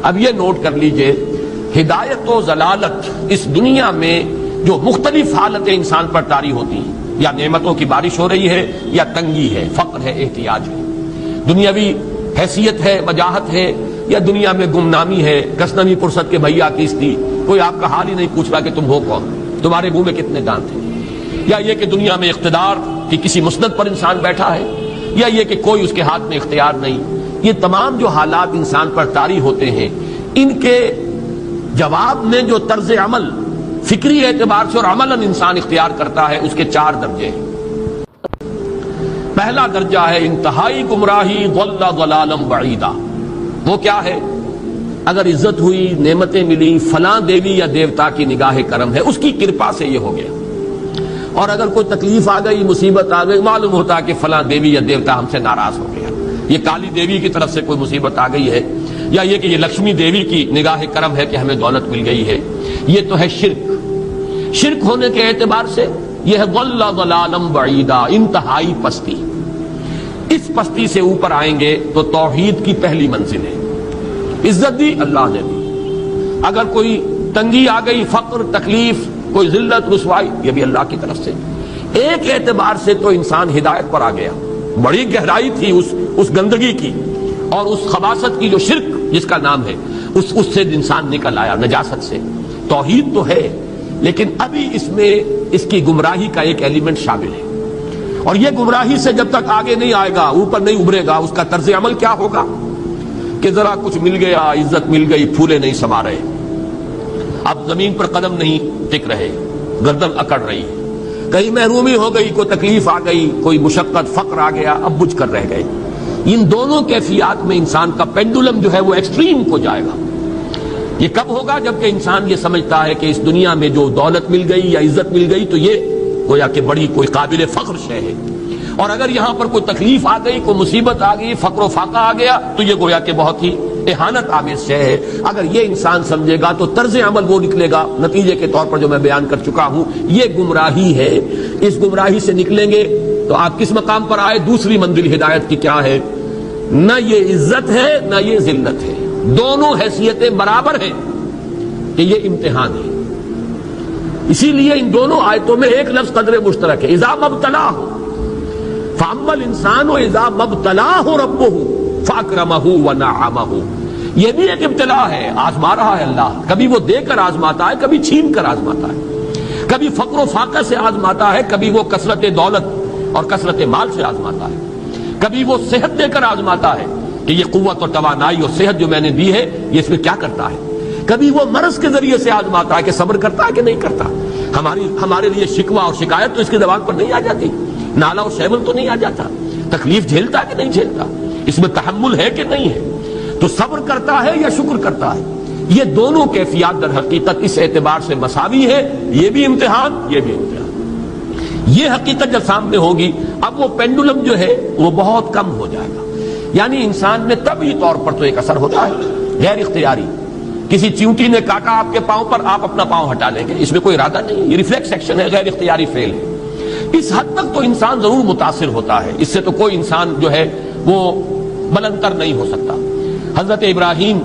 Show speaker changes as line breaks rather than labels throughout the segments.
اب یہ نوٹ کر لیجئے، ہدایت و ضلالت اس دنیا میں جو مختلف حالتیں انسان پر طاری ہوتی ہیں، یا نعمتوں کی بارش ہو رہی ہے، یا تنگی ہے، فقر ہے، احتیاج ہے، دنیاوی حیثیت ہے، وجاہت ہے، یا دنیا میں گمنامی ہے، کسنوی پرست کے بھیا کیس تھی، کوئی آپ کا حال ہی نہیں پوچھ رہا کہ تم ہو کون، تمہارے منہ میں کتنے دانت ہیں، یا یہ کہ دنیا میں اقتدار کی کسی مسند پر انسان بیٹھا ہے، یا یہ کہ کوئی اس کے ہاتھ میں اختیار نہیں، یہ تمام جو حالات انسان پر طاری ہوتے ہیں، ان کے جواب میں جو طرز عمل فکری اعتبار سے اور عملاً انسان اختیار کرتا ہے، اس کے 4 درجے ہیں۔ پہلا درجہ ہے انتہائی گمراہی، ضل ضلالا بعیدا۔ وہ کیا ہے؟ اگر عزت ہوئی، نعمتیں ملی، فلاں دیوی یا دیوتا کی نگاہ کرم ہے، اس کی کرپا سے یہ ہو گیا، اور اگر کوئی تکلیف آ گئی، مصیبت آ گئی، معلوم ہوتا ہے کہ فلاں دیوی یا دیوتا ہم سے ناراض ہو گیا، یہ کالی دیوی کی طرف سے کوئی مصیبت آ گئی ہے، یا یہ کہ یہ لکشمی دیوی کی نگاہ کرم ہے کہ ہمیں دولت مل گئی ہے۔ یہ تو ہے شرک۔ شرک ہونے کے اعتبار سے یہ ہے ضل ضلالا بعیدا، انتہائی پستی۔ اس پستی سے اوپر آئیں گے تو توحید کی پہلی منزل ہے۔ عزت دی اللہ نے دی، اگر کوئی تنگی آ گئی، فقر، تکلیف، کوئی ذلت، رسوائی، یہ بھی اللہ کی طرف سے۔ ایک اعتبار سے تو انسان ہدایت پر آ گیا، بڑی گہرائی تھی اس گندگی کی اور اس خباثت کی جو شرک جس کا نام ہے، اس سے انسان نکل آیا، نجاست سے۔ توحید تو ہے، لیکن ابھی اس میں اس کی گمراہی کا ایک ایلیمنٹ شامل ہے، اور یہ گمراہی سے جب تک آگے نہیں آئے گا، اوپر نہیں ابھرے گا، اس کا طرز عمل کیا ہوگا کہ ذرا کچھ مل گیا، عزت مل گئی، پھولے نہیں سما رہے، اب زمین پر قدم نہیں ٹک رہے، گردن اکڑ رہی ہے، کہیں محرومی ہو گئی، کوئی تکلیف آ گئی، کوئی مشقت، فقر آ گیا، اب بجھ کر رہ گئے۔ ان دونوں کیفیات میں انسان کا پینڈولم جو ہے وہ ایکسٹریم کو جائے گا۔ یہ کب ہوگا؟ جبکہ انسان یہ سمجھتا ہے کہ اس دنیا میں جو دولت مل گئی یا عزت مل گئی تو یہ گویا کہ بڑی کوئی قابل فخر شے ہے، اور اگر یہاں پر کوئی تکلیف آ گئی، کوئی مصیبت آ گئی، فقر و فاقہ آ گیا تو یہ گویا کہ بہت ہی اہانت آمیز شے ہے۔ اگر یہ انسان سمجھے گا تو طرز عمل وہ نکلے گا، نتیجے کے طور پر جو میں بیان کر چکا ہوں، یہ گمراہی ہے۔ اس گمراہی سے نکلیں گے تو آپ کس مقام پر آئے؟ دوسری منزل ہدایت کی کیا ہے؟ نہ یہ عزت ہے نہ یہ ذلت ہے، دونوں حیثیتیں برابر ہیں کہ یہ امتحان ہے۔ اسی لیے ان دونوں آیتوں میں ایک لفظ قدر مشترک ہے، اذا مبتلاہ، فاما الانسان اذا مبتلاہ ربہ فاکرمہ ونعمہ۔ یہ بھی ایک ابتلا ہے، آزما رہا ہے اللہ، کبھی وہ دے کر آزماتا ہے، کبھی چھین کر آزماتا ہے، کبھی فقر و فاقہ سے آزماتا ہے، کبھی وہ کثرت دولت اور کثرت مال سے آزماتا ہے، کبھی وہ صحت دے کر آزماتا ہے کہ یہ قوت اور توانائی اور صحت جو میں نے دی ہے یہ اس میں کیا کرتا ہے، کبھی وہ مرض کے ذریعے سے آزماتا ہے کہ صبر کرتا ہے کہ نہیں کرتا۔ ہمارے لیے شکوہ اور شکایت تو اس کی زبان پر نہیں آ جاتی، نالا اور شیون تو نہیں آ جاتا، تکلیف جھیلتا ہے کہ نہیں جھیلتا، اس میں تحمل ہے کہ نہیں ہے، تو صبر کرتا ہے یا شکر کرتا ہے۔ یہ دونوں کیفیات در حقیقت اس اعتبار سے مساوی ہے، یہ بھی امتحان، یہ بھی امتحان۔ یہ حقیقت جب سامنے ہوگی، اب وہ پینڈولم جو ہے وہ بہت کم ہو جائے گا، یعنی انسان میں طبعی طور پر تو ایک اثر ہوتا ہے غیر اختیاری، کسی چیونٹی نے کاٹا آپ کے پاؤں پر، آپ اپنا پاؤں ہٹا لیں گے، اس میں کوئی ارادہ نہیں، یہ ریفلیکس ایکشن ہے، غیر اختیاری فعل ہے۔ اس حد تک تو انسان ضرور متاثر ہوتا ہے، اس سے تو کوئی انسان جو ہے وہ بلند تر نہیں ہو سکتا۔ حضرت ابراہیم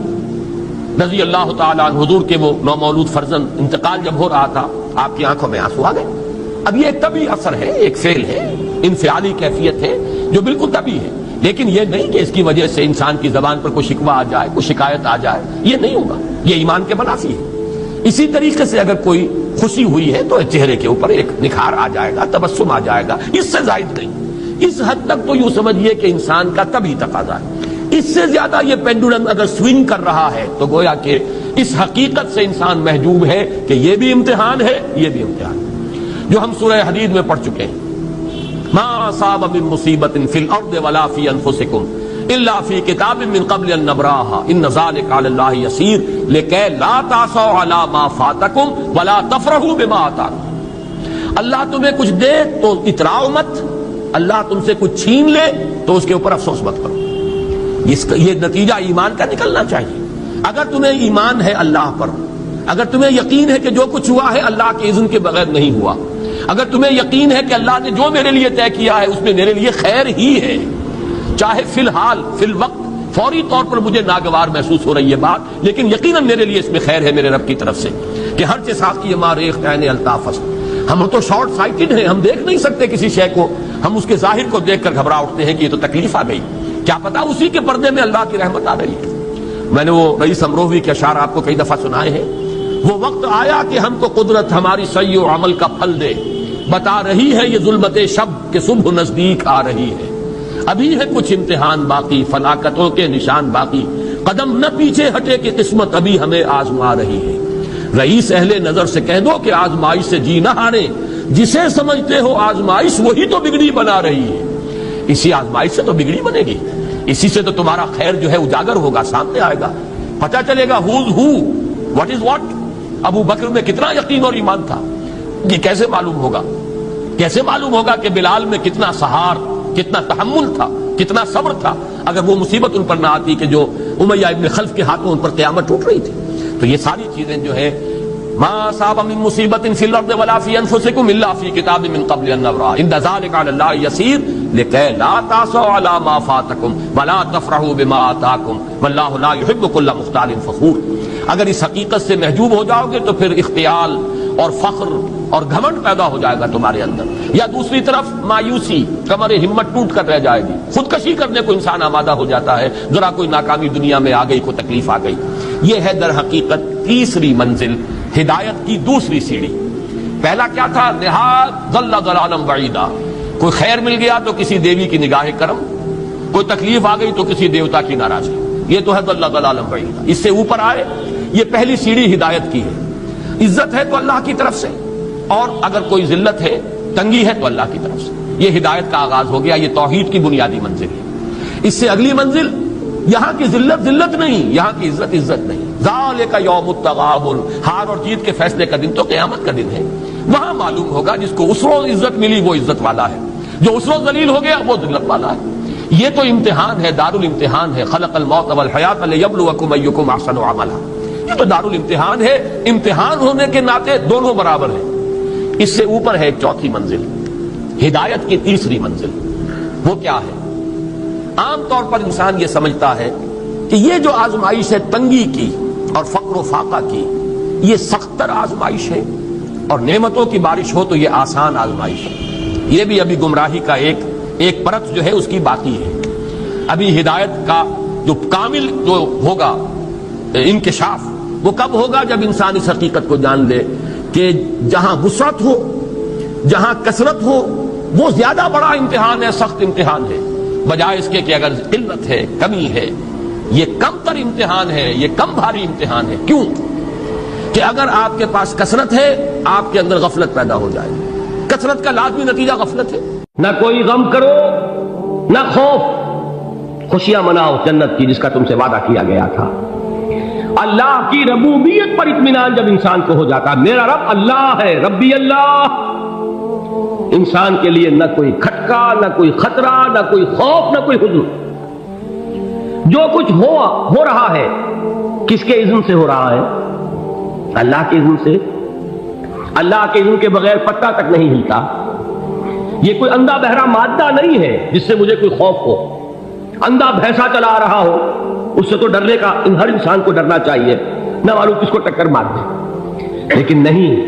رضی اللہ تعالیٰ عنہ، حضور کے وہ نومولود فرزند، انتقال جب ہو رہا تھا، آپ کی آنکھوں میں آنسو آ گئے۔ اب یہ ایک طبعی اثر ہے، ایک فعل ہے، انفعالی کیفیت ہے جو بالکل طبعی ہے، لیکن یہ نہیں کہ اس کی وجہ سے انسان کی زبان پر کوئی شکوہ آ جائے، کوئی شکایت آ جائے، یہ نہیں ہوگا، یہ ایمان کے منافی ہے۔ اسی طریقے سے اگر کوئی خوشی ہوئی ہے تو چہرے کے اوپر ایک نکھار آ جائے گا، تبسم آ جائے گا، اس سے زائد نہیں۔ اس حد تک تو یوں سمجھیے کہ انسان کا طبعی تقاضا ہے۔ اس سے زیادہ یہ پینڈولم اگر سوئنگ کر رہا ہے تو گویا کہ اس حقیقت سے انسان محجوب ہے کہ یہ بھی امتحان ہے، یہ بھی امتحان ہے، جو ہم سورہ حدید میں پڑھ چکے ہیں۔ ما اصاب من مصیبت فی الارض ولا فی انفسکم الا فی کتاب من قبل ان نبراها ان ذلک علی اللہ یسیر لکی لا تعصوا علی ما فاتکم ولا تفرحوا بما آتاکم۔ اللہ تمہیں کچھ دے تو اتراؤ مت، اللہ تم سے کچھ چھین لے تو اس کے اوپر افسوس مت کرو۔ یہ نتیجہ ایمان کا نکلنا چاہیے۔ اگر تمہیں ایمان ہے اللہ پر، اگر تمہیں یقین ہے کہ جو کچھ ہوا ہے اللہ کے اذن کے بغیر نہیں ہوا، اگر تمہیں یقین ہے کہ اللہ نے جو میرے لیے طے کیا ہے اس میں میرے لیے خیر ہی ہے، چاہے فی الحال فی الوقت فوری طور پر مجھے ناگوار محسوس ہو رہی ہے بات، لیکن یقیناً میرے لیے اس میں خیر ہے میرے رب کی طرف سے کہ ہر ساقی ما ریخت عین الطاف است۔ ہم تو شارٹ سائٹڈ ہیں، ہم دیکھ نہیں سکتے کسی شے کو، ہم اس کے ظاہر کو دیکھ کر گھبرا اٹھتے ہیں کہ یہ تو تکلیف آ گئی، کیا پتا اسی کے پردے میں اللہ کی رحمت آ رہی ہے۔ میں نے وہ رئیس امروہوی کے اشعار آپ کو کئی دفعہ سنائے ہیں۔ وہ وقت آیا کہ ہم کو قدرت ہماری سعی و عمل کا پھل دے، بتا رہی ہے یہ ظلمت شب کہ صبح نزدیک آ رہی ہے۔ ابھی ہے کچھ امتحان باقی، فلاکتوں کے نشان باقی، قدم نہ پیچھے ہٹے کہ قسمت ابھی ہمیں آزما رہی ہے۔ رئیس اہل نظر سے کہہ دو کہ آزمائش سے جی نہ ہارے، جسے سمجھتے ہو آزمائش وہی تو بگڑی بنا رہی ہے۔ اسی آزمائش سے تو بگڑی بنے گی، اسی سے تو تمہارا خیر جو ہے اجاگر ہوگا، سامنے آئے گا، پتہ چلے گا who's who, what is what۔ ابو بکر میں کتنا یقین اور ایمان تھا، یہ کیسے معلوم ہوگا؟ کیسے معلوم ہوگا کہ بلال میں کتنا سہار، کتنا تحمل تھا، کتنا صبر تھا، اگر وہ مصیبت ان پر نہ آتی کہ جو امیہ ابن خلف کے ہاتھوں ان پر قیامت ٹوٹ رہی تھی۔ تو یہ ساری چیزیں جو ہے ما اصاب من مصیبت فی الارض ولا فی انفسکم الا فی کتاب من قبل ان نبرأ ان ذلک علی اللہ یسیر لکی لا تأسوا علی ما فاتکم ولا تفرحوا بما آتاکم واللہ لا یحب کل مختال فخور۔ اگر اس حقیقت سے محجوب ہو جاؤ گے تو پھر اختیال اور فخر اور گھمنڈ پیدا ہو جائے گا تمہارے اندر، یا دوسری طرف مایوسی، کمر ہمت ٹوٹ کر رہ جائے گی، خودکشی کرنے کو انسان آمادہ ہو جاتا ہے، ذرا کوئی ناکامی دنیا میں آ گئی، کوئی تکلیف آ گئی۔ یہ ہے در حقیقت تیسری منزل، ہدایت کی دوسری سیڑھی۔ پہلا کیا تھا؟ نہایت ضل ضلالا بعیدا، کوئی خیر مل گیا تو کسی دیوی کی نگاہ کرم، کوئی تکلیف آ گئی تو کسی دیوتا کی ناراضگی، یہ تو ہے ضل ضلالا بعیدا۔ اس سے اوپر آئے، یہ پہلی سیڑھی ہدایت کی ہے۔ عزت ہے تو اللہ کی طرف سے، اور اگر کوئی ذلت ہے، تنگی ہے تو اللہ کی طرف سے۔ یہ ہدایت کا آغاز ہو گیا، یہ توحید کی بنیادی منزل ہے۔ اس سے اگلی منزل، یہاں کی ذلت ذلت نہیں، یہاں کی عزت عزت نہیں۔ ذالک یوم التغابن، ہار اور جیت کے فیصلے کا دن تو قیامت کا دن ہے۔ وہاں معلوم ہوگا جس کو اس روز عزت ملی وہ عزت والا ہے، جو اس روز ذلیل ہو گیا وہ ذلت والا ہے۔ یہ تو امتحان ہے، دار الامتحان ہے۔ خلق الموت والحیات لیبلوکم ایکم احسن عملا، یہ تو دار الامتحان ہے۔ امتحان ہونے کے ناطے دونوں برابر ہیں۔ اس سے اوپر ہے ایک چوتھی منزل، ہدایت کی تیسری منزل۔ وہ کیا ہے؟ عام طور پر انسان یہ سمجھتا ہے کہ یہ جو آزمائش ہے تنگی کی اور فقر و فاقہ کی، یہ سخت تر آزمائش ہے، اور نعمتوں کی بارش ہو تو یہ آسان آزمائش ہے۔ یہ بھی ابھی گمراہی کا ایک پرت جو ہے اس کی باقی ہے۔ ابھی ہدایت کا جو کامل جو ہوگا انکشاف، وہ کب ہوگا؟ جب انسان اس حقیقت کو جان لے کہ جہاں وسعت ہو، جہاں کثرت ہو، وہ زیادہ بڑا امتحان ہے، سخت امتحان ہے، بجائے اس کے کہ اگر قلت ہے، کمی ہے، یہ کم تر امتحان ہے، یہ کم بھاری امتحان ہے۔ کیوں؟ کہ اگر آپ کے پاس کثرت ہے، آپ کے اندر غفلت پیدا ہو جائے گی۔ کثرت کا لازمی نتیجہ غفلت ہے۔ نہ کوئی غم کرو، نہ خوف، خوشیاں مناؤ جنت کی جس کا تم سے وعدہ کیا گیا تھا۔ اللہ کی ربوبیت پر اطمینان جب انسان کو ہو جاتا، میرا رب اللہ ہے، ربی اللہ، انسان کے لیے نہ کوئی کھٹکا، نہ کوئی خطرہ، نہ کوئی خوف، نہ کوئی حزن۔ جو کچھ ہو رہا ہے کس کے اذن سے ہو رہا ہے؟ اللہ کے اذن سے۔ اللہ کے اذن کے بغیر پتہ تک نہیں ہلتا۔ یہ کوئی اندھا بہرا مادہ نہیں ہے جس سے مجھے کوئی خوف ہو۔ اندھا بھینسا چلا رہا ہو، اس سے تو ڈرنے کا ہر انسان کو ڈرنا چاہیے، نہ معلوم کس کو ٹکر مار دے۔ لیکن نہیں،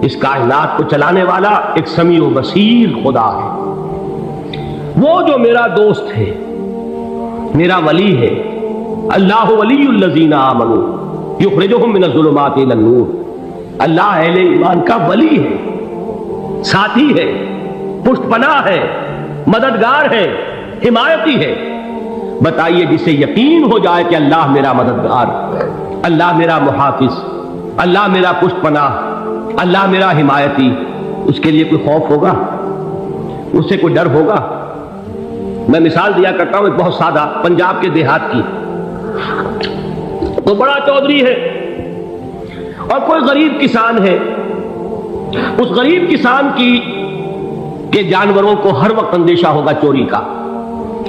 اس کائنات کو چلانے والا ایک سمیع و بصیر خدا ہے۔ وہ جو میرا دوست ہے، میرا ولی ہے، اللہ ولی الذین آمنوا یخرجہم من الظلمات الی النور۔ اللہ اہل ایمان کا ولی ہے، ساتھی ہے، پشت پناہ ہے، مددگار ہے، حمایتی ہے۔ بتائیے جسے یقین ہو جائے کہ اللہ میرا مددگار، اللہ میرا محافظ، اللہ میرا پشت پناہ، اللہ میرا حمایتی، اس کے لیے کوئی خوف ہوگا؟ اس سے کوئی ڈر ہوگا؟ میں مثال دیا کرتا ہوں ایک بہت سادہ، پنجاب کے دیہات کی۔ تو بڑا چودھری ہے اور کوئی غریب کسان ہے۔ اس غریب کسان کے جانوروں کو ہر وقت اندیشہ ہوگا چوری کا،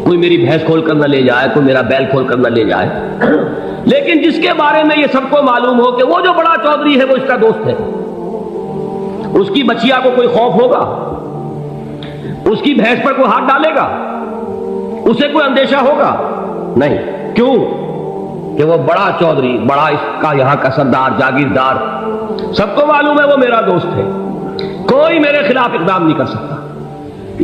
کوئی میری بھینس کھول کر نہ لے جائے، کوئی میرا بیل کھول کر نہ لے جائے۔ لیکن جس کے بارے میں یہ سب کو معلوم ہو کہ وہ جو بڑا چودھری ہے وہ اس کا دوست ہے، اس کی بچیا کو کوئی خوف ہوگا؟ اس کی بھینس پر کوئی ہاتھ ڈالے گا؟ اسے کوئی اندیشہ ہوگا؟ نہیں. کیوں؟ کہ وہ بڑا چودھری، بڑا اس کا یہاں کا سردار، جاگیردار، سب کو معلوم ہے وہ میرا دوست ہے، کوئی میرے خلاف اقدام نہیں کر سکتا.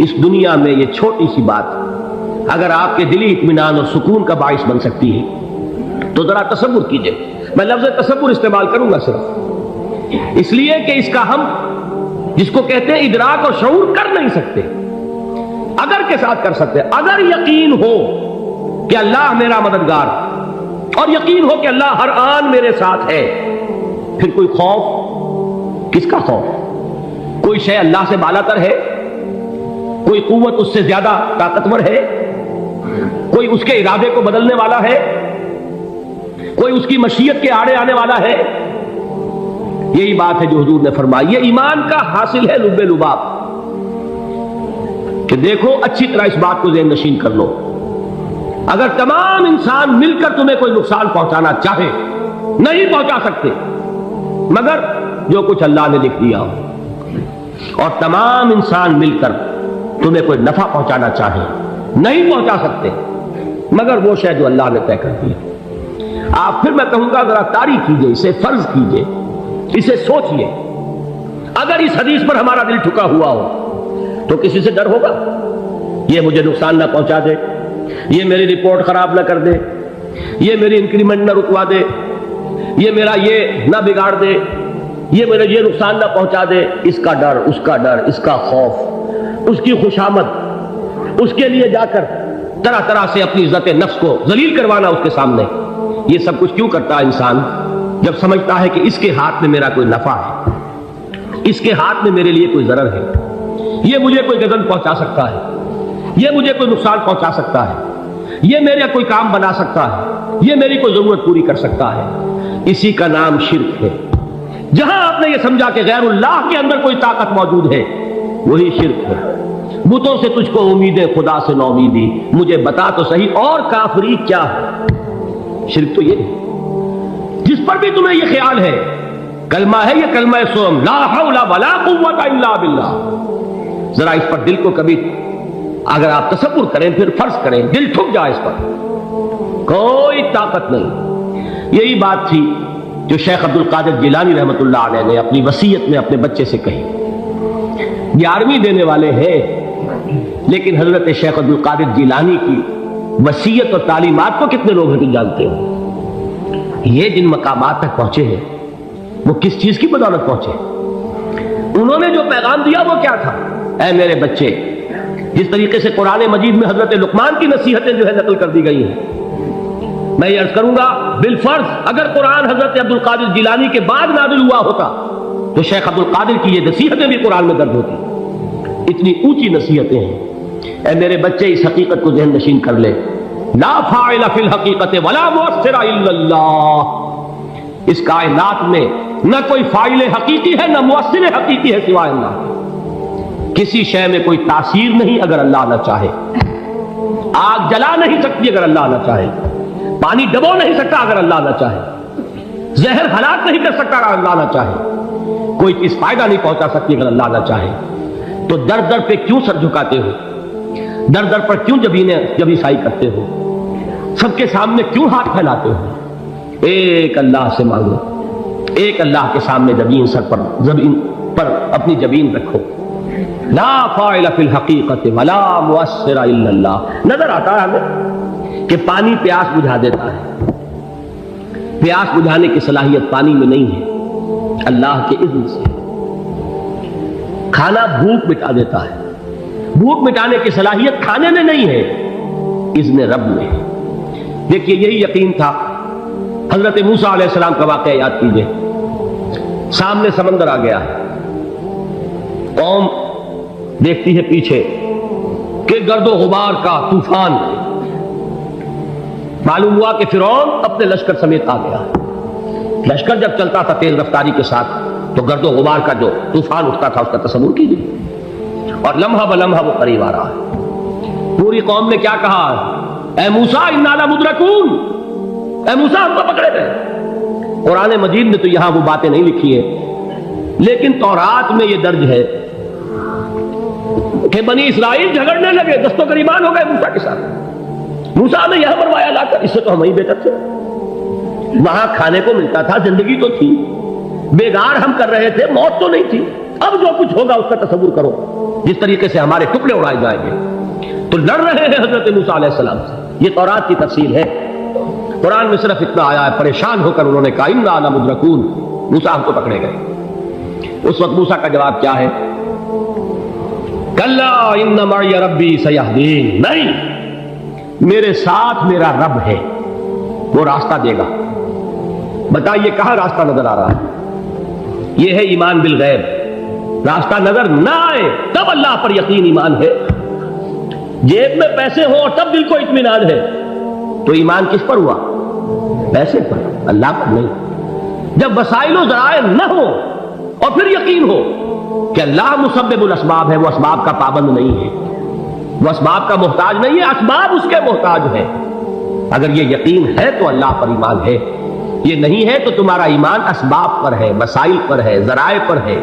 اس دنیا میں یہ چھوٹی سی بات اگر آپ کے دلی اطمینان اور سکون کا باعث بن سکتی ہے تو ذرا تصور کیجئے. میں لفظ تصور استعمال کروں گا صرف اس لیے کہ اس کا ہم جس کو کہتے ہیں ادراک اور شعور کر نہیں سکتے. اگر کے ساتھ کر سکتے، اگر یقین ہو کہ اللہ میرا مددگار اور یقین ہو کہ اللہ ہر آن میرے ساتھ ہے، پھر کوئی خوف کس کا خوف؟ کوئی شے اللہ سے بالاتر ہے؟ کوئی قوت اس سے زیادہ طاقتور ہے؟ کوئی اس کے ارادے کو بدلنے والا ہے؟ کوئی اس کی مشیت کے آڑے آنے والا ہے؟ یہی بات ہے جو حضور نے فرمائی. یہ ایمان کا حاصل ہے لب لباب کہ دیکھو اچھی طرح اس بات کو ذہن نشین کر لو. اگر تمام انسان مل کر تمہیں کوئی نقصان پہنچانا چاہے نہیں پہنچا سکتے مگر جو کچھ اللہ نے لکھ دیا ہو، اور تمام انسان مل کر تمہیں کوئی نفع پہنچانا چاہے نہیں پہنچا سکتے مگر وہ شے جو اللہ نے طے کر دیا. آپ پھر میں کہوں گا ذرا طاری کیجئے، اسے فرض کیجئے، اسے سوچئے. اگر اس حدیث پر ہمارا دل ٹھکا ہوا ہو تو کسی سے ڈر ہوگا؟ یہ مجھے نقصان نہ پہنچا دے، یہ میری رپورٹ خراب نہ کر دے، یہ میری انکریمنٹ نہ رکوا دے، یہ میرا یہ نہ بگاڑ دے، یہ میرا یہ نقصان نہ پہنچا دے. اس کا ڈر، اس کا ڈر، اس کا خوف، اس کی خوشامد، اس کے لیے جا کر طرح طرح سے اپنی عزت نفس کو ذلیل کروانا اس کے سامنے. یہ سب کچھ کیوں کرتا ہے انسان؟ جب سمجھتا ہے کہ اس کے ہاتھ میں میرا کوئی نفع ہے، اس کے ہاتھ میں میرے لیے کوئی ضرر ہے، یہ مجھے کوئی غضب پہنچا سکتا ہے، یہ مجھے کوئی نقصان پہنچا سکتا ہے، یہ میرا کوئی کام بنا سکتا ہے، یہ میری کوئی ضرورت پوری کر سکتا ہے. اسی کا نام شرک ہے. جہاں آپ نے یہ سمجھا کہ غیر اللہ کے اندر کوئی طاقت موجود ہے وہی شرک ہے. بتوں سے تجھ کو امید ہے، خدا سے نو امیدی، مجھے بتا تو صحیح اور کافری کیا ہے؟ شرک تو یہ ہے. جس پر بھی تمہیں یہ خیال ہے کلمہ ہے، یہ کلمہ سوم لا حول ولا قوت الا باللہ، ذرا اس پر دل کو کبھی اگر آپ تصور کریں، پھر فرض کریں، دل ٹھک جائے اس پر، کوئی طاقت نہیں. یہی بات تھی جو شیخ عبد القادر جیلانی رحمۃ اللہ علیہ نے اپنی وصیت میں اپنے بچے سے کہی. 11ویں دینے والے ہیں لیکن حضرت شیخ عبد القادر جیلانی کی وصیت اور تعلیمات کو کتنے لوگ ہیں جانتے ہو؟ یہ جن مقامات تک پہنچے ہیں وہ کس چیز کی بدولت پہنچے؟ انہوں نے جو پیغام دیا وہ کیا تھا؟ اے میرے بچے، جس طریقے سے قرآن مجید میں حضرت لقمان کی نصیحتیں جو ہے نقل کر دی گئی ہیں، میں یہ عرض کروں گا بالفرض اگر قرآن حضرت عبد القادر جیلانی کے بعد نازل ہوا ہوتا تو شیخ عبد القادر کی یہ نصیحتیں بھی قرآن میں درج ہوتی. اتنی اونچی نصیحتیں ہیں. اے میرے بچے، اس حقیقت کو ذہن نشین کر لے، لا فاعل فی الحقیقت ولا مؤثر الا اللہ. اس کائنات میں نہ کوئی فاعل حقیقی ہے نہ مؤثر حقیقی ہے سوائے اللہ. کسی شے میں کوئی تاثیر نہیں اگر اللہ نہ چاہے. آگ جلا نہیں سکتی اگر اللہ نہ چاہے. پانی ڈبو نہیں سکتا اگر اللہ نہ چاہے. زہر ہلاک نہیں کر سکتا اگر اللہ نہ چاہے. کوئی چیز فائدہ نہیں پہنچا سکتی اگر اللہ نہ چاہے. تو در در پہ کیوں سر جھکاتے ہو؟ در در پر کیوں جب عیسائی کرتے ہو؟ سب کے سامنے کیوں ہاتھ پھیلاتے ہو؟ ایک اللہ سے مانگو، ایک اللہ کے سامنے زمین پر اپنی جبین رکھو. لا فاعل فی الحقیقت ولا مؤثر الا اللہ. نظر آتا ہے ہمیں کہ پانی پیاس بجھا دیتا ہے. پیاس بجھانے کی صلاحیت پانی میں نہیں ہے، اللہ کے اذن سے. کھانا بھوک مٹا دیتا ہے، بھوک مٹانے کی صلاحیت کھانے میں نہیں ہے، اذن رب میں. دیکھیے یہی یقین تھا. حضرت موسیٰ علیہ السلام کا واقعہ یاد کیجئے. سامنے سمندر آ گیا، قوم دیکھتی ہے پیچھے کہ گرد و غبار کا طوفان. معلوم ہوا کہ فرعون اپنے لشکر سمیت آ گیا. لشکر جب چلتا تھا تیز رفتاری کے ساتھ تو گرد و غبار کا جو طوفان اٹھتا تھا اس کا تصور کیجیے. اور لمحہ بلمحہ وہ قریب آ رہا ہے. پوری قوم نے کیا کہا؟ اے موسیٰ انا لمدرکون، اے موسیٰ ہم کو پکڑے گئے. قرآن مجید میں تو یہاں وہ باتیں نہیں لکھی ہیں لیکن تورات میں یہ درج ہے کہ بنی اسرائیل جھگڑنے لگے، دست و گریبان ہو گئے موسیٰ کے ساتھ. موسیٰ نے یہاں مروایا لا کر، اس سے تو ہم ہی بہتر تھے، وہاں کھانے کو ملتا تھا، زندگی تو تھی، بیگار ہم کر رہے تھے، موت تو نہیں تھی۔ اب جو کچھ ہوگا اس کا تصور کرو، جس طریقے سے ہمارے ٹکڑے اڑائے جائیں گے۔ تو لڑ رہے ہیں حضرت موسیٰ علیہ السلام سے، یہ تورات کی تفصیل ہے۔ قرآن میں صرف اتنا آیا ہے، پریشان ہو کر انہوں نے کہا انا لمدرکون، موسیٰ ہم کو پکڑے گئے۔ اس وقت موسیٰ کا جواب کیا ہے؟ کلا ان معی ربی سیہدین، نہیں، میرے ساتھ میرا رب ہے، وہ راستہ دے گا۔ بتائیے کہاں راستہ نظر آ رہا ہے؟ یہ ہے ایمان بالغیب۔ راستہ نظر نہ آئے تب اللہ پر یقین ایمان ہے، جیب میں پیسے ہوں اور تب دل کو اطمینان ہے، تو ایمان کس پر ہوا؟ پیسے پر، اللہ پر نہیں۔ جب وسائل و ذرائع نہ ہو اور پھر یقین ہو کہ اللہ مسبب الاسباب ہے، وہ اسباب کا پابند نہیں ہے، وہ اسباب کا محتاج نہیں ہے، اسباب اس کے محتاج ہے۔ اگر یہ یقین ہے تو اللہ پر ایمان ہے، یہ نہیں ہے تو تمہارا ایمان اسباب پر ہے، وسائل پر ہے، ذرائع پر ہے،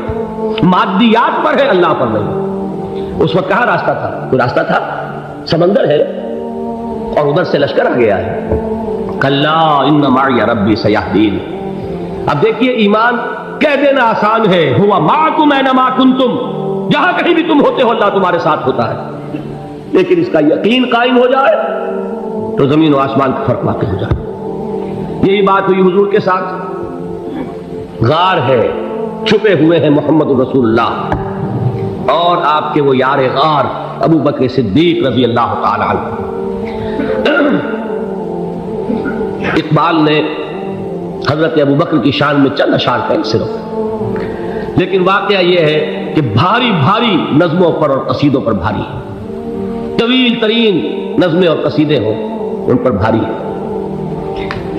مادیات پر ہے، اللہ پر نہیں۔ اس وقت کہاں راستہ تھا؟ کوئی راستہ تھا؟ سمندر ہے اور ادھر سے لشکر آ گیا ہے۔ کلا ان معی ربی سیہدین۔ اب دیکھیے ایمان کہہ دینا آسان ہے، ہوا معکم اینما کنتم، جہاں کہیں بھی تم ہوتے ہو اللہ تمہارے ساتھ ہوتا ہے، لیکن اس کا یقین قائم ہو جائے تو زمین و آسمان کا فرق واقع ہو جائے۔ یہی بات ہوئی حضور کے ساتھ۔ غار ہے، چھپے ہوئے ہیں محمد رسول اللہ اور آپ کے وہ یار غار ابو بکر صدیق رضی اللہ تعالی عنہ۔ اقبال نے حضرت ابو بکر کی شان میں چند اشعار کہے صرف، لیکن واقعہ یہ ہے کہ بھاری بھاری نظموں پر اور قصیدوں پر بھاری ہے، طویل ترین نظمیں اور قصیدے ہوں ان پر بھاری ہے۔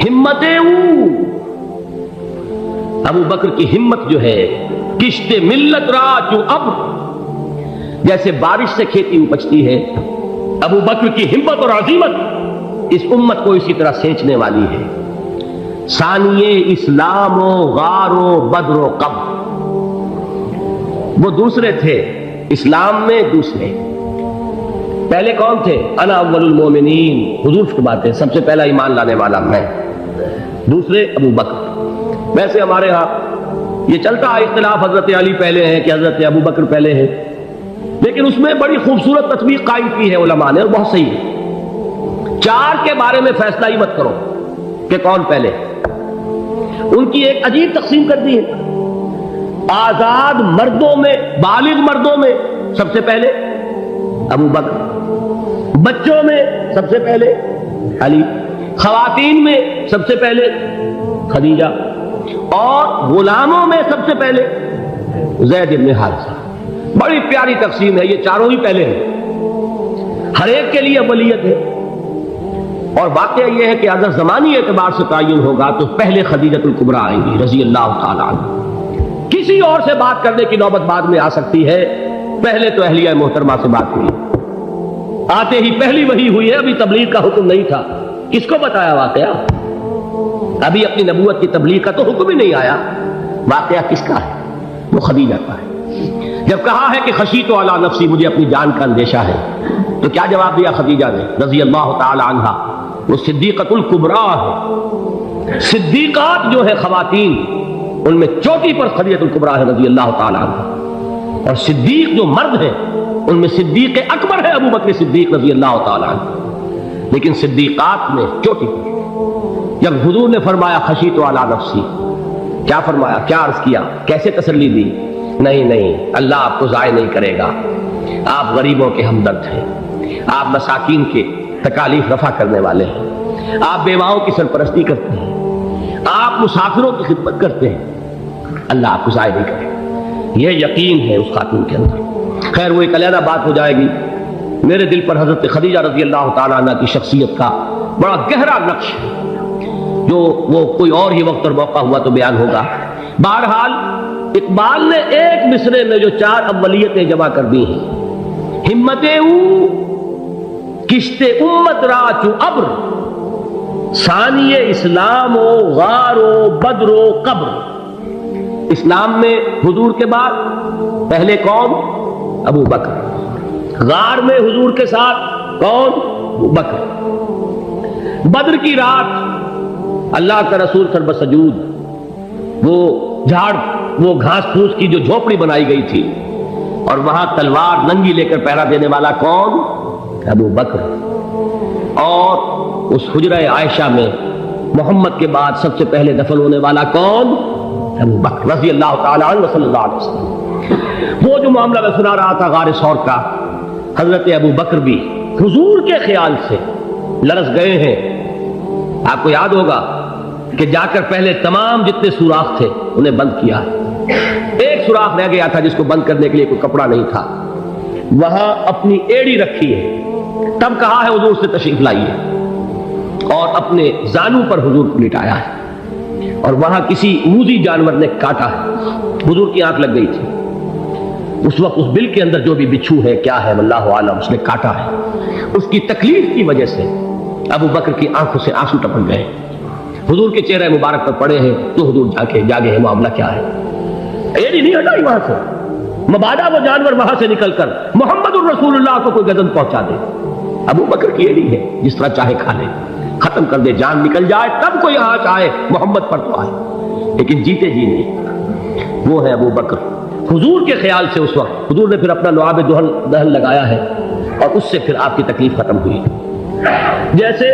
ہمتیں ابو بکر کی ہمت جو ہے، کشت ملت را جو ابر، جیسے بارش سے کھیتی اپجتی ہے، ابو بکر کی ہمت اور عظیمت اس امت کو اسی طرح سینچنے والی ہے۔ ثانیے اسلام و غار و بدر و قبر، وہ دوسرے تھے اسلام میں، دوسرے پہلے کون تھے؟ انا اول المومنین، حضور فرماتے ہیں سب سے پہلا ایمان لانے والا میں، دوسرے ابو بکر۔ ویسے ہمارے ہاں یہ چلتا ہے اختلاف، حضرت علی پہلے ہیں کہ حضرت ابو بکر پہلے ہیں، لیکن اس میں بڑی خوبصورت تطبیق قائم کی ہے علماء نے اور بہت صحیح ہے۔ چار کے بارے میں فیصلہ ہی مت کرو کہ کون پہلے، ان کی ایک عجیب تقسیم کر دی ہے۔ آزاد مردوں میں، بالغ مردوں میں سب سے پہلے ابو بکر، بچوں میں سب سے پہلے علی، خواتین میں سب سے پہلے خدیجہ، اور غلاموں میں سب سے پہلے زید بن حارثہ۔ بڑی پیاری تقسیم ہے، یہ چاروں ہی پہلے ہیں، ہر ایک کے لیے اولیت ہے۔ اور واقعہ یہ ہے کہ اگر زمانی اعتبار سے تعین ہوگا تو پہلے خدیجۃ الکبریٰ آئیں گی رضی اللہ تعالی عنہ، کسی اور سے بات کرنے کی نوبت بعد میں آ سکتی ہے، پہلے تو اہلیہ محترمہ سے بات ہوئی، آتے ہی پہلی وحی ہوئی ہے، ابھی تبلیغ کا حکم نہیں تھا، کس کو بتایا واقعہ؟ ابھی اپنی نبوت کی تبلیغ کا تو حکم ہی نہیں آیا، واقعہ کس کا ہے؟ وہ خدیجہ کا ہے۔ جب کہا ہے کہ خشیت علی نفسی، مجھے اپنی جان کا اندیشہ ہے، تو کیا جواب دیا خدیجہ نے رضی اللہ تعالی عنہا؟ وہ صدیقۃ الکبریٰ ہے، صدیقات جو ہے خواتین ان میں چوٹی پر خدیجۃ الکبریٰ ہے رضی اللہ تعالی عنہ، اور صدیق جو مرد ہیں ان میں صدیق اکبر ہے ابو بکر صدیق رضی اللہ تعالی عنہ، لیکن صدیقات میں چوٹی پر۔ جب حضور نے فرمایا خشیت علی نفسی، کیا فرمایا، کیا عرض کیا، کیسے تسلی دی؟ نہیں نہیں، اللہ آپ کو ضائع نہیں کرے گا، آپ غریبوں کے ہمدرد ہیں، آپ مساکین کے تکالیف رفع کرنے والے ہیں، آپ بیواؤں کی سرپرستی کرتے ہیں، آپ مسافروں کی خدمت کرتے ہیں، اللہ آپ کو ضائع نہیں کرے گا۔ یہ یقین ہے اس خاتون کے اندر۔ خیر وہ ایک علیحدہ بات ہو جائے گی۔ میرے دل پر حضرت خدیجہ رضی اللہ تعالیٰ عنہ کی شخصیت کا بڑا گہرا نقش ہے، جو وہ کوئی اور ہی وقت اور موقع ہوا تو بیان ہوگا۔ بہرحال اقبال نے ایک مصرے میں جو چار اولیتیں جمع کر دی ہیں، ہمتیں کشت امت را چو ابر، ثانی اسلام و غار و بدر و قبر۔ اسلام میں حضور کے بعد پہلے کون؟ ابو بکر۔ غار میں حضور کے ساتھ کون؟ ابو بکر۔ بدر کی رات اللہ کا رسول سر بسجود وہ گھاس پھوس کی جو جھوپڑی بنائی گئی تھی، اور وہاں تلوار ننگی لے کر پہرا دینے والا کون؟ ابو بکر. اور اس حجرہ عائشہ میں محمد کے بعد سب سے پہلے دفن ہونے والا کون؟ ابو بکر رضی اللہ تعالی عنہ صلی اللہ علیہ وسلم. وہ جو معاملہ میں سنا رہا تھا غار ثور کا، حضرت ابو بکر بھی حضور کے خیال سے لرز گئے ہیں. آپ کو یاد ہوگا کہ جا کر پہلے تمام جتنے سوراخ تھے انہیں بند کیا ہے. ایک سوراخ رہ گیا تھا جس کو بند کرنے کے لیے کوئی کپڑا نہیں تھا، وہاں اپنی ایڑی رکھی ہے، تب کہا ہے حضور سے تشریف لائیے، اور اپنے زانو پر حضور کو لٹایا ہے، اور وہاں کسی موذی جانور نے کاٹا ہے، حضور کی آنکھ لگ گئی تھی. اس وقت اس بل کے اندر جو بھی بچھو ہے کیا ہے واللہ عالم، اس نے کاٹا ہے. اس کی تکلیف کی وجہ سے ابو بکر کی آنکھوں سے آنسو ٹپک گئے. حضور کے چہرے مبارک پر پڑے ہیں تو حضور جاگے ہیں، معاملہ کیا ہے؟ ایڑی نہیں ہٹائی وہاں سے، مبادا وہ جانور وہاں سے نکل کر محمد الرسول اللہ کو کوئی گزن پہنچا دے. ابو بکر کی ایڑی ہے، جس طرح چاہے کھا لے، ختم کر دے، جان نکل جائے تب کوئی آنچ آئے محمد پر تو آئے، لیکن جیتے جی نہیں. وہ ہے ابو بکر. حضور کے خیال سے اس وقت حضور نے پھر اپنا لعاب دہن لگایا ہے، اور اس سے پھر آپ کی تکلیف ختم ہوئی. جیسے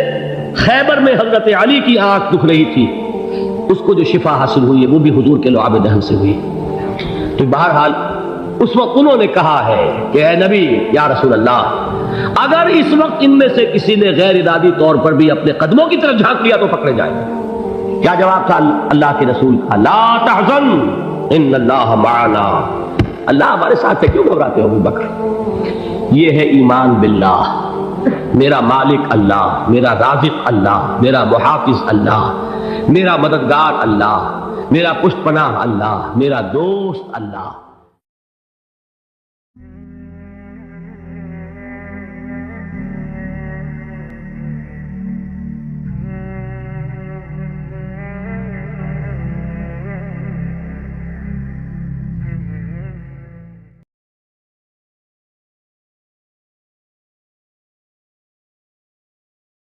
خیبر میں حضرت علی کی آنکھ دکھ رہی تھی، اس کو جو شفا حاصل ہوئی ہے وہ بھی حضور کے لعاب دہن سے ہوئی. تو بہرحال اس وقت انہوں نے کہا ہے کہ اے نبی یا رسول اللہ، اگر اس وقت ان میں سے کسی نے غیر ارادی طور پر بھی اپنے قدموں کی طرف جھانک لیا تو پکڑے جائیں. کیا جواب تھا اللہ کے رسول کا؟ لا تحزن ان اللہ معنا. اللہ ہمارے ساتھ ہے، کیوں گھبراتے ہو ابو بکر؟ یہ ہے ایمان باللہ. میرا مالک اللہ، میرا رازق اللہ، میرا محافظ اللہ، میرا مددگار اللہ، میرا پشت پناہ اللہ، میرا دوست اللہ.